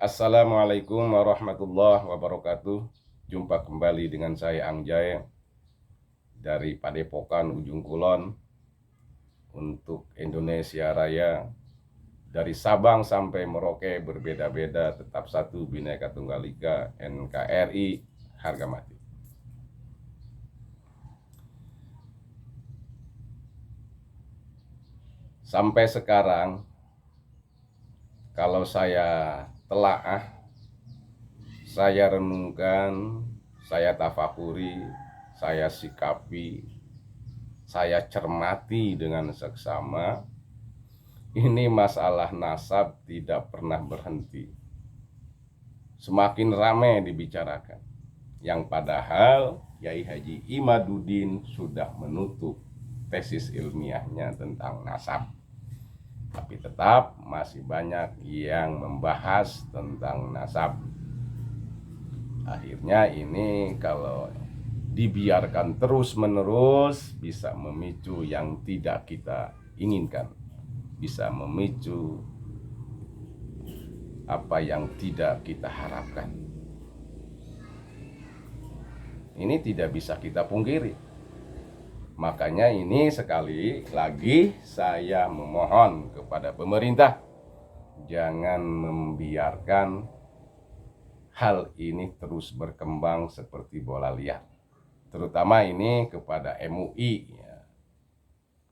Assalamualaikum warahmatullahi wabarakatuh. Jumpa kembali dengan saya Angjay dari Padepokan Ujung Kulon untuk Indonesia Raya. Dari Sabang sampai Merauke berbeda-beda, tetap satu Bhinneka Tunggal Ika, NKRI, harga mati. Sampai sekarang, kalau saya telaah, saya renungkan, saya tafakuri, saya sikapi, saya cermati dengan seksama, ini masalah nasab tidak pernah berhenti. Semakin ramai dibicarakan. Yang padahal Kiai Haji Imaduddin sudah menutup tesis ilmiahnya tentang nasab. Tapi tetap masih banyak yang membahas tentang nasab. Akhirnya ini kalau dibiarkan terus-menerus bisa memicu yang tidak kita inginkan, bisa memicu apa yang tidak kita harapkan. Ini tidak bisa kita pungkiri. Makanya ini sekali lagi saya memohon kepada pemerintah, jangan membiarkan hal ini terus berkembang seperti bola liar. Terutama ini kepada MUI.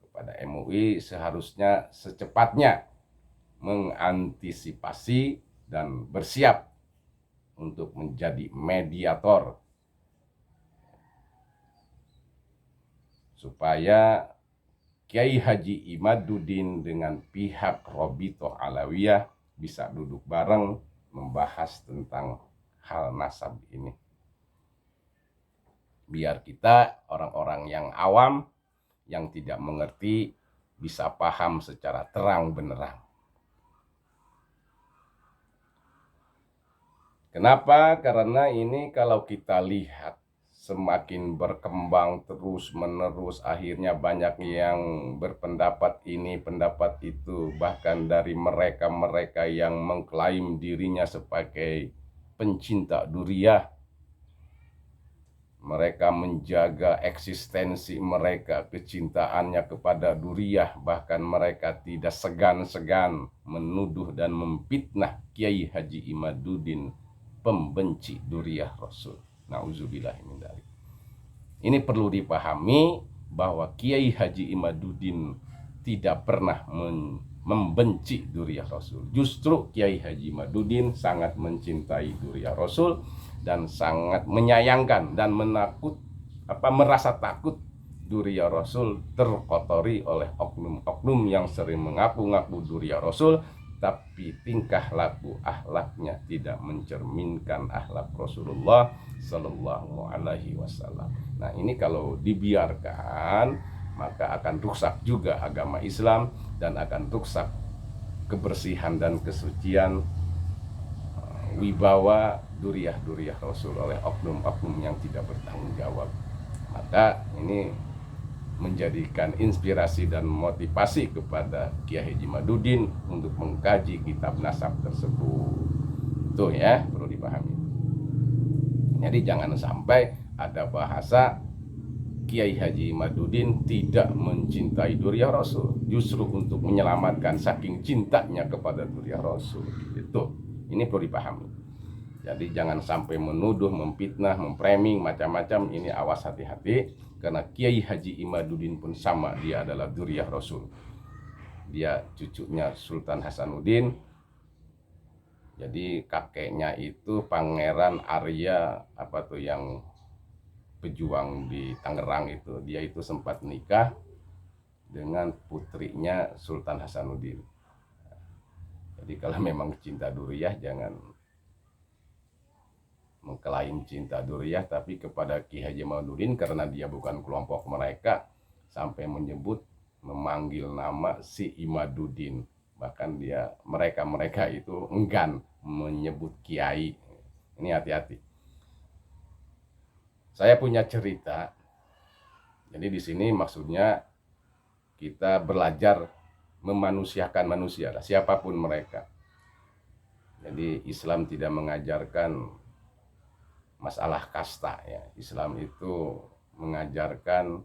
Kepada MUI seharusnya secepatnya mengantisipasi dan bersiap untuk menjadi mediator supaya Kiai Haji Imaduddin dengan pihak Robito Alawiyah bisa duduk bareng membahas tentang hal nasab ini. Biar kita orang-orang yang awam, yang tidak mengerti, bisa paham secara terang benderang. Kenapa? Karena ini kalau kita lihat semakin berkembang terus-menerus, akhirnya banyak yang berpendapat ini, pendapat itu, bahkan dari mereka-mereka yang mengklaim dirinya sebagai pencinta duriyah. Mereka menjaga eksistensi mereka, kecintaannya kepada duriyah, bahkan mereka tidak segan-segan menuduh dan memfitnah Kiai Haji Imaduddin, pembenci duriyah Rasul. Nauzubillah min dzalik. Ini perlu dipahami bahwa Kiai Haji Imaduddin tidak pernah membenci duriyah Rasul. Justru Kiai Haji Imaduddin sangat mencintai duriyah Rasul dan sangat menyayangkan dan merasa takut duriyah Rasul terkotori oleh oknum-oknum yang sering mengaku-ngaku duriyah Rasul, tapi tingkah laku akhlaknya tidak mencerminkan akhlak Rasulullah Sallallahu Alaihi Wasallam. Nah, ini kalau dibiarkan maka akan rusak juga agama Islam dan akan rusak kebersihan dan kesucian wibawa duriyah Rasul oleh oknum-oknum yang tidak bertanggung jawab. Maka ini menjadikan inspirasi dan motivasi kepada Kiai Haji Imaduddin untuk mengkaji kitab nasab tersebut. Itu ya, perlu dipahami. Jadi jangan sampai ada bahasa Kiai Haji Imaduddin tidak mencintai duriyah Rasul, justru untuk menyelamatkan saking cintanya kepada duriyah Rasul. Itu, ini perlu dipahami. Jadi jangan sampai menuduh, memfitnah, memframing macam-macam. Ini awas, hati-hati, karena Kiai Haji Imaduddin pun sama, dia adalah duriyah Rasul. Dia cucunya Sultan Hasanuddin. Jadi kakeknya itu Pangeran Arya yang pejuang di Tangerang itu. Dia itu sempat nikah dengan putrinya Sultan Hasanuddin. Jadi kalau memang cinta duriyah, jangan mengklaim cinta duriyah tapi kepada Kiai Haji Imaduddin, karena dia bukan kelompok mereka, sampai memanggil nama si Imaduddin. Bahkan mereka itu enggan menyebut kiai. Ini hati-hati. Saya punya cerita. Jadi di sini maksudnya kita belajar memanusiakan manusia, siapapun mereka. Jadi Islam tidak mengajarkan masalah kasta ya. Islam itu mengajarkan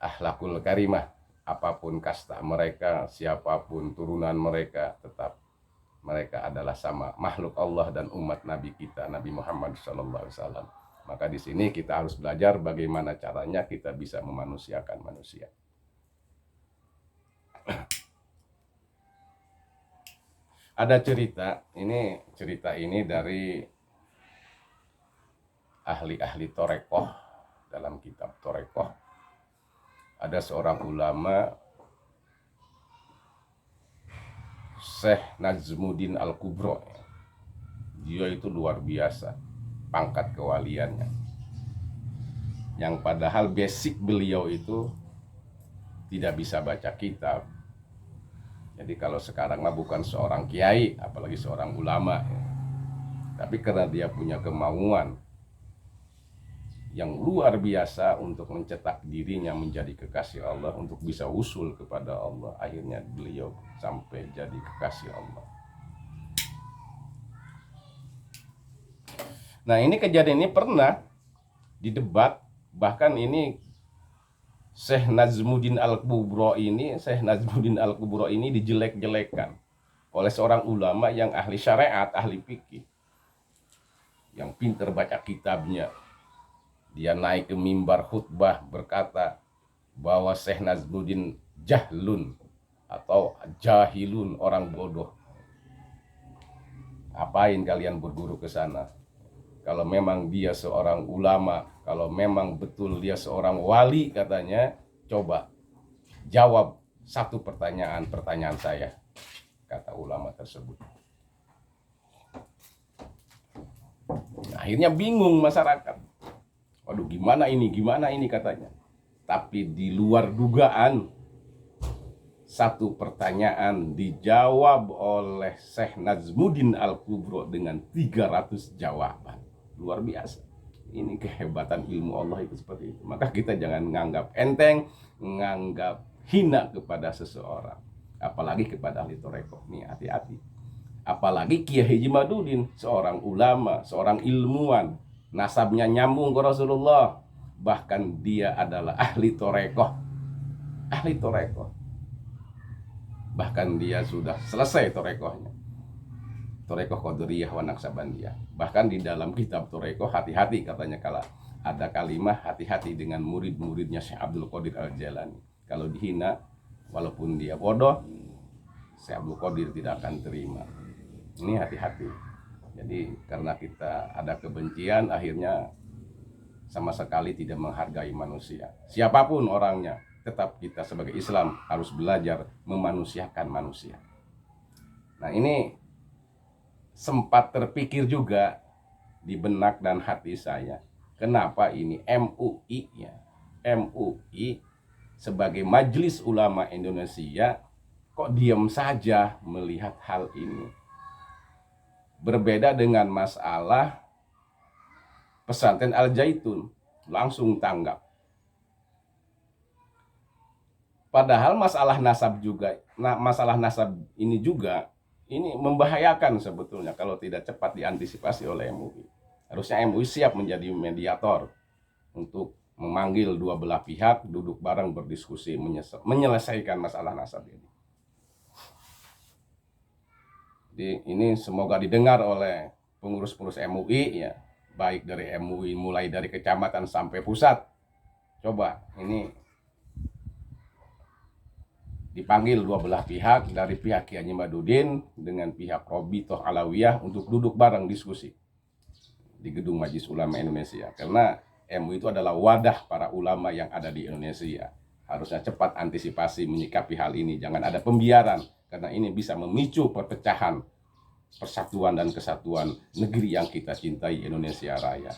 akhlakul karimah. Apapun kasta mereka, siapapun turunan mereka, tetap mereka adalah sama makhluk Allah dan umat Nabi kita, Nabi Muhammad SAW. Maka di sini kita harus belajar bagaimana caranya kita bisa memanusiakan manusia. Ada cerita ini dari ahli-ahli torekoh. Dalam kitab torekoh ada seorang ulama, Syekh Najmuddin Al-Kubro. Dia itu luar biasa pangkat kewaliannya, yang padahal basic beliau itu tidak bisa baca kitab. Jadi kalau sekarang mah bukan seorang kiai, apalagi seorang ulama ya. Tapi karena dia punya kemauan yang luar biasa untuk mencetak dirinya menjadi kekasih Allah, untuk bisa usul kepada Allah, akhirnya beliau sampai jadi kekasih Allah. Nah, ini kejadian ini pernah didebat, bahkan ini Syekh Najmuddin Al-Kubro ini dijelek-jelekan oleh seorang ulama yang ahli syariat, ahli fikih, yang pintar baca kitabnya. Dia naik ke mimbar khutbah berkata bahwa Syekh Najmuddin jahlun atau jahilun, orang bodoh. Apain kalian berguru ke sana? Kalau memang dia seorang ulama, kalau memang betul dia seorang wali katanya, coba jawab satu pertanyaan saya, kata ulama tersebut. Akhirnya bingung masyarakat. Waduh, gimana ini katanya. Tapi di luar dugaan, satu pertanyaan dijawab oleh Syekh Najmuddin Al-Kubro dengan 300 jawaban. Luar biasa. Ini kehebatan ilmu Allah itu seperti itu. Maka kita jangan menganggap enteng, menganggap hina kepada seseorang, apalagi kepada ahli torekoh. Nih, hati-hati. Apalagi Kiai Haji Madudin, seorang ulama, seorang ilmuwan, nasabnya nyambung ke Rasulullah, bahkan dia adalah ahli torekoh, bahkan dia sudah selesai torekohnya, torekoh Qadiriyah wa Naqsabandiyah. Bahkan di dalam kitab torekoh, hati-hati katanya, kalau ada kalimah hati-hati dengan murid-muridnya Syekh Abdul Qadir Al-Jailani. Kalau dihina, walaupun dia bodoh, Syekh Abdul Qadir tidak akan terima. Ini hati-hati. Jadi karena kita ada kebencian, akhirnya sama sekali tidak menghargai manusia. Siapapun orangnya, tetap kita sebagai Islam harus belajar memanusiakan manusia. Nah, ini sempat terpikir juga di benak dan hati saya, kenapa ini MUI sebagai Majelis Ulama Indonesia kok diam saja melihat hal ini. Berbeda dengan masalah pesantren Al-Zaitun, langsung tanggap. Padahal masalah nasab ini juga ini membahayakan sebetulnya kalau tidak cepat diantisipasi oleh MUI. Harusnya MUI siap menjadi mediator untuk memanggil dua belah pihak, duduk bareng berdiskusi, menyelesaikan masalah nasab ini. Jadi ini semoga didengar oleh pengurus-pengurus MUI ya, baik dari MUI mulai dari kecamatan sampai pusat. Coba ini dipanggil dua belah pihak, dari pihak Kiai Haji Madudin dengan pihak Robitoh Alawiyah, untuk duduk bareng diskusi di Gedung Majelis Ulama Indonesia. Karena MUI itu adalah wadah para ulama yang ada di Indonesia. Harusnya cepat antisipasi menyikapi hal ini, jangan ada pembiaran, karena ini bisa memicu perpecahan persatuan dan kesatuan negeri yang kita cintai, Indonesia Raya.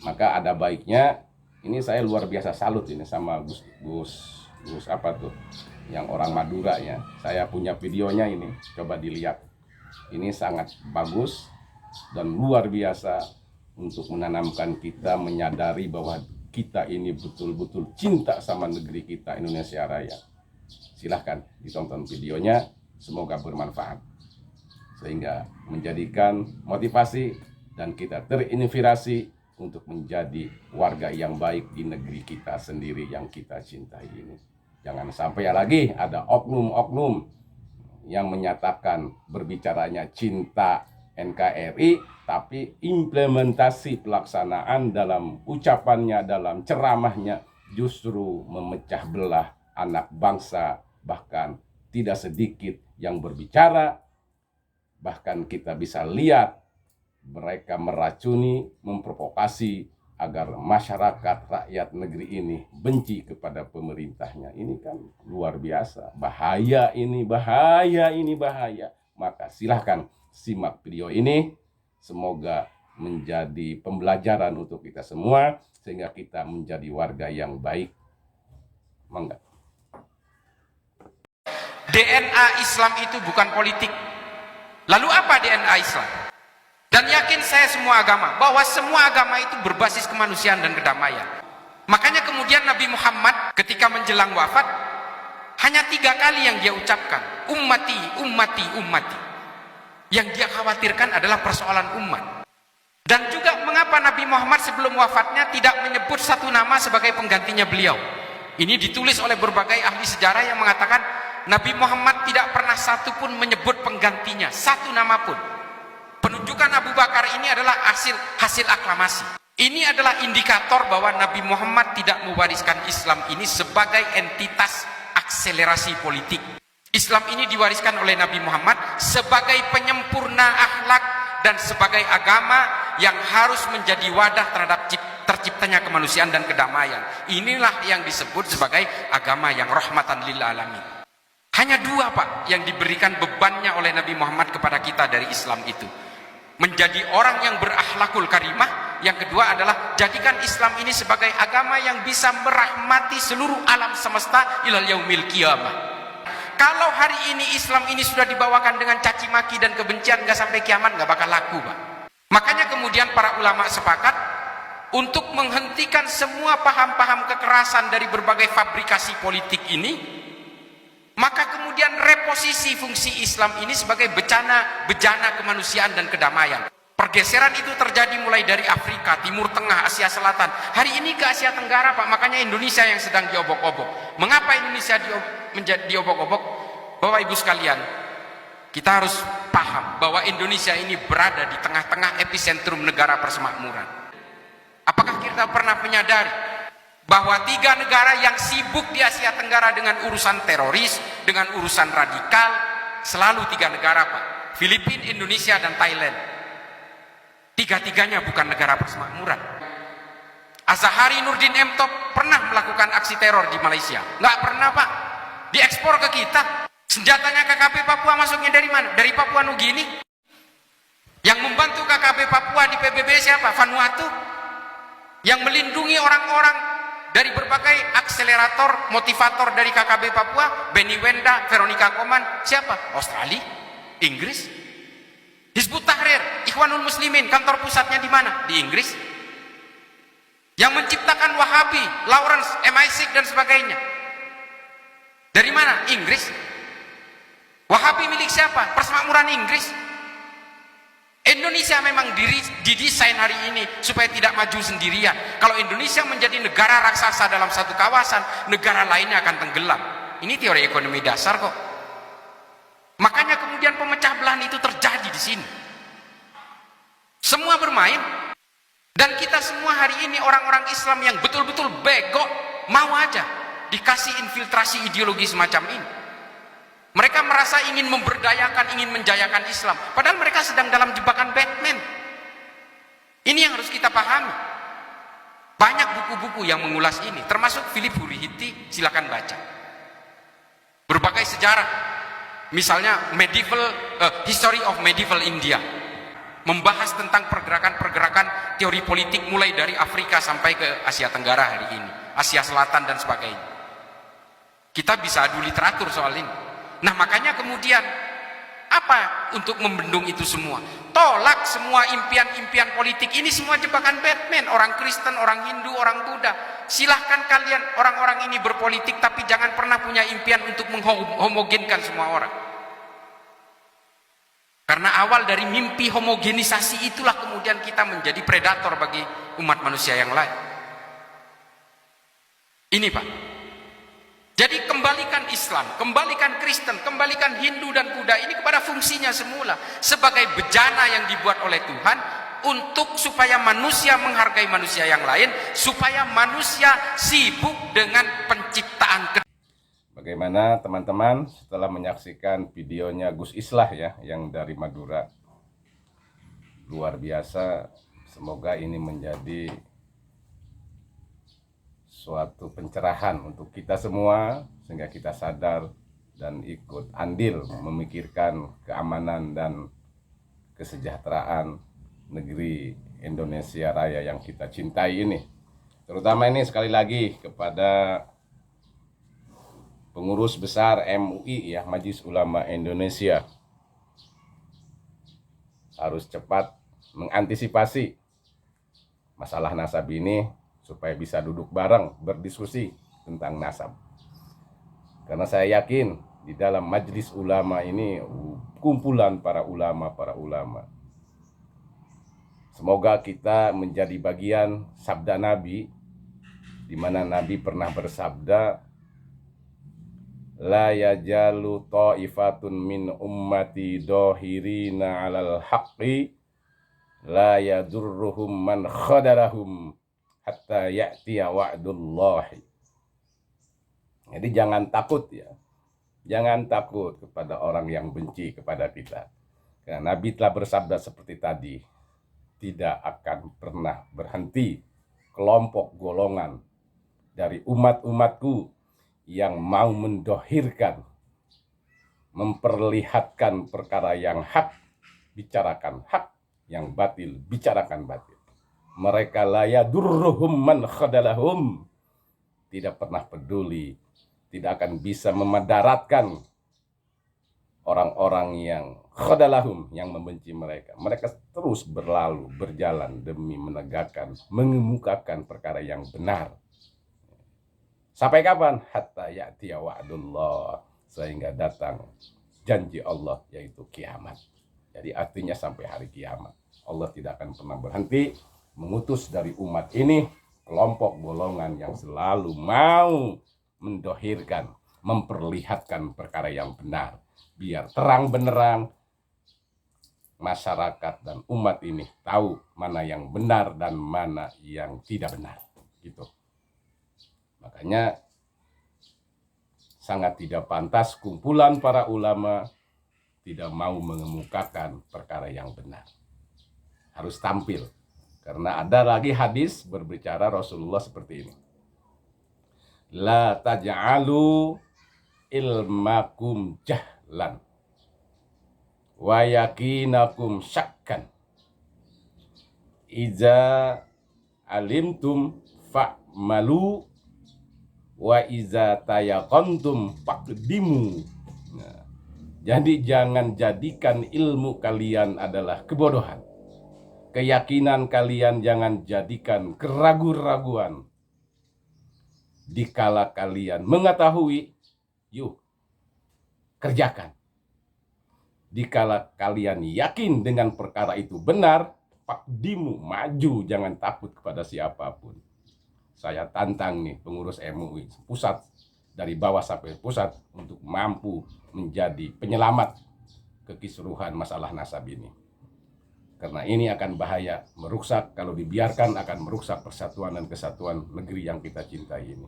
Maka ada baiknya, ini saya luar biasa salut ini sama Gus apa tuh, yang orang Madura ya. Saya punya videonya ini, coba dilihat. Ini sangat bagus dan luar biasa untuk menanamkan kita menyadari bahwa kita ini betul-betul cinta sama negeri kita, Indonesia Raya. Silahkan ditonton videonya, semoga bermanfaat. sehingga menjadikan motivasi dan kita terinspirasi untuk menjadi warga yang baik di negeri kita sendiri yang kita cintai ini. Jangan sampai lagi ada oknum-oknum yang menyatakan berbicaranya cinta NKRI, tapi implementasi pelaksanaan dalam ucapannya, dalam ceramahnya justru memecah belah anak bangsa, bahkan tidak sedikit yang berbicara, bahkan kita bisa lihat mereka meracuni, memprovokasi agar masyarakat rakyat negeri ini benci kepada pemerintahnya. Ini kan luar biasa, bahaya ini, bahaya ini, bahaya. Maka silahkan simak video ini, semoga menjadi pembelajaran untuk kita semua sehingga kita menjadi warga yang baik. Mangga. DNA Islam itu bukan politik. Lalu apa DNA Islam? Dan yakin saya semua agama, bahwa semua agama itu berbasis kemanusiaan dan kedamaian. Makanya kemudian Nabi Muhammad ketika menjelang wafat, hanya 3 kali yang dia ucapkan, ummati, ummati, ummati. Yang dia khawatirkan adalah persoalan umat. Dan juga mengapa Nabi Muhammad sebelum wafatnya tidak menyebut satu nama sebagai penggantinya beliau. Ini ditulis oleh berbagai ahli sejarah yang mengatakan Nabi Muhammad tidak pernah satupun menyebut penggantinya, satu nama pun. Penunjukan Abu Bakar ini adalah hasil aklamasi. Ini adalah indikator bahwa Nabi Muhammad tidak mewariskan Islam ini sebagai entitas akselerasi politik. Islam ini diwariskan oleh Nabi Muhammad sebagai penyempurna akhlak dan sebagai agama yang harus menjadi wadah terhadap terciptanya kemanusiaan dan kedamaian. Inilah yang disebut sebagai agama yang rahmatan lil alamin. Hanya 2 Pak yang diberikan bebannya oleh Nabi Muhammad kepada kita dari Islam itu. Menjadi orang yang berakhlakul karimah. Yang kedua adalah jadikan Islam ini sebagai agama yang bisa merahmati seluruh alam semesta ilal yaumil qiyamah. Kalau hari ini Islam ini sudah dibawakan dengan caci maki dan kebencian, nggak sampai kiamat nggak bakal laku, Pak. Makanya kemudian para ulama sepakat untuk menghentikan semua paham-paham kekerasan dari berbagai fabrikasi politik ini. Maka kemudian reposisi fungsi Islam ini sebagai bejana kemanusiaan dan kedamaian. Pergeseran itu terjadi mulai dari Afrika, Timur Tengah, Asia Selatan. Hari ini ke Asia Tenggara, Pak. Makanya Indonesia yang sedang diobok-obok. Mengapa Indonesia diobok-obok? Bapak Ibu sekalian, kita harus paham bahwa Indonesia ini berada di tengah-tengah epicentrum negara persemakmuran. Apakah kita pernah menyadari bahwa 3 negara yang sibuk di Asia Tenggara dengan urusan teroris, dengan urusan radikal, selalu 3 negara, Pak. Filipina, Indonesia, dan Thailand. 3-tiganya bukan negara persemakmuran. Azahari Nurdin M. Top pernah melakukan aksi teror di Malaysia? Nggak pernah, Pak. Diekspor ke kita. Senjatanya KKP Papua masuknya dari mana? Dari Papua Nugini. Yang membantu KKP Papua di PBB siapa? Vanuatu. Yang melindungi orang-orang dari berbagai akselerator, motivator dari KKB Papua, Benny Wenda, Veronica Koman, siapa? Australia, Inggris. Hizbut Tahrir, Ikhwanul Muslimin, kantor pusatnya di mana? Di Inggris. Yang menciptakan Wahabi, Lawrence, MI6 dan sebagainya. Dari mana? Inggris. Wahabi milik siapa? Persemakmuran Inggris. Indonesia memang didesain hari ini supaya tidak maju sendirian. Kalau Indonesia menjadi negara raksasa dalam satu kawasan, negara lainnya akan tenggelam. Ini teori ekonomi dasar kok. Makanya kemudian pemecah belahan itu terjadi di sini. Semua bermain. Dan kita semua hari ini orang-orang Islam yang betul-betul bego, mau aja dikasih infiltrasi ideologi semacam ini. Mereka merasa ingin memberdayakan, ingin menjayakan Islam. Padahal mereka sedang dalam jebakan Batman. Ini yang harus kita pahami. Banyak buku-buku yang mengulas ini, termasuk Philip Hurihiti, silakan baca. Berbagai sejarah, misalnya History of Medieval India, membahas tentang pergerakan-pergerakan teori politik mulai dari Afrika sampai ke Asia Tenggara hari ini, Asia Selatan dan sebagainya. Kita bisa adu literatur soal ini. Nah makanya kemudian apa untuk membendung itu semua? Tolak semua impian-impian politik ini, semua jebakan Batman. Orang Kristen, orang Hindu, orang Buddha, silahkan kalian orang-orang ini berpolitik, tapi jangan pernah punya impian untuk menghomogenkan semua orang. Karena awal dari mimpi homogenisasi itulah kemudian kita menjadi predator bagi umat manusia yang lain. Ini Pak. Jadi kembalikan Islam, kembalikan Kristen, kembalikan Hindu dan Buddha ini kepada fungsinya semula. Sebagai bejana yang dibuat oleh Tuhan untuk supaya manusia menghargai manusia yang lain, supaya manusia sibuk dengan penciptaan kedua. Bagaimana teman-teman setelah menyaksikan videonya Gus Islah ya, yang dari Madura? Luar biasa, semoga ini menjadi suatu pencerahan untuk kita semua, sehingga kita sadar dan ikut andil memikirkan keamanan dan kesejahteraan negeri Indonesia Raya yang kita cintai ini. Terutama ini sekali lagi kepada pengurus besar MUI ya, Majelis Ulama Indonesia, harus cepat mengantisipasi masalah nasab ini supaya bisa duduk bareng berdiskusi tentang nasab. Karena saya yakin di dalam Majelis Ulama ini kumpulan para ulama. Semoga kita menjadi bagian sabda Nabi, di mana Nabi pernah bersabda, la yajalu ta'ifatun min ummati dohirina alal haqqi la yadurruhum man khadarahum hatta ya'tiya wa'dullahi. Jadi jangan takut ya, jangan takut kepada orang yang benci kepada kita. Karena Nabi telah bersabda seperti tadi, tidak akan pernah berhenti kelompok golongan dari umat-umatku yang mau mendohirkan, memperlihatkan perkara yang hak, bicarakan hak, yang batil, bicarakan batil. Mereka la yadurruhum man khadalahum, tidak pernah peduli, tidak akan bisa memadaratkan orang-orang yang khadalahum, yang membenci mereka. Mereka terus berlalu, berjalan demi menegakkan, mengemukakan perkara yang benar. Sampai kapan? Hatta ya'tiya wa'dullah, sehingga datang janji Allah, yaitu kiamat. Jadi artinya sampai hari kiamat Allah tidak akan pernah berhenti mengutus dari umat ini kelompok golongan yang selalu mau mendohirkan, memperlihatkan perkara yang benar, biar terang benderang masyarakat dan umat ini tahu mana yang benar dan mana yang tidak benar, gitu. Makanya sangat tidak pantas kumpulan para ulama tidak mau mengemukakan perkara yang benar. Harus tampil. Karena ada lagi hadis berbicara Rasulullah seperti ini. La taj'alu ilmakum jahlan wa yakinakum syakkan. Iza alimtum fa'malu wa iza tayaqantum faqdimu. Nah, jadi jangan jadikan ilmu kalian adalah kebodohan. Keyakinan kalian jangan jadikan keraguan-raguan. Dikala kalian mengetahui, yuk kerjakan. Dikala kalian yakin dengan perkara itu benar, faqdimu, maju, jangan takut kepada siapapun. Saya tantang nih pengurus MUI pusat, dari bawah sampai pusat, untuk mampu menjadi penyelamat kekisruhan masalah nasab ini. Karena ini akan bahaya, merusak, kalau dibiarkan akan merusak persatuan dan kesatuan negeri yang kita cintai ini.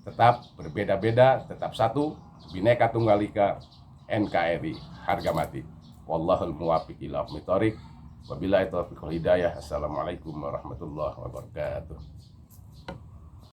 Tetap berbeda-beda, tetap satu, Bhinneka Tunggal Ika, NKRI, harga mati. Wallahul muwaffiq ila aqwamit thoriq. Wabillahi taufiq wal hidayah. Assalamualaikum warahmatullahi wabarakatuh.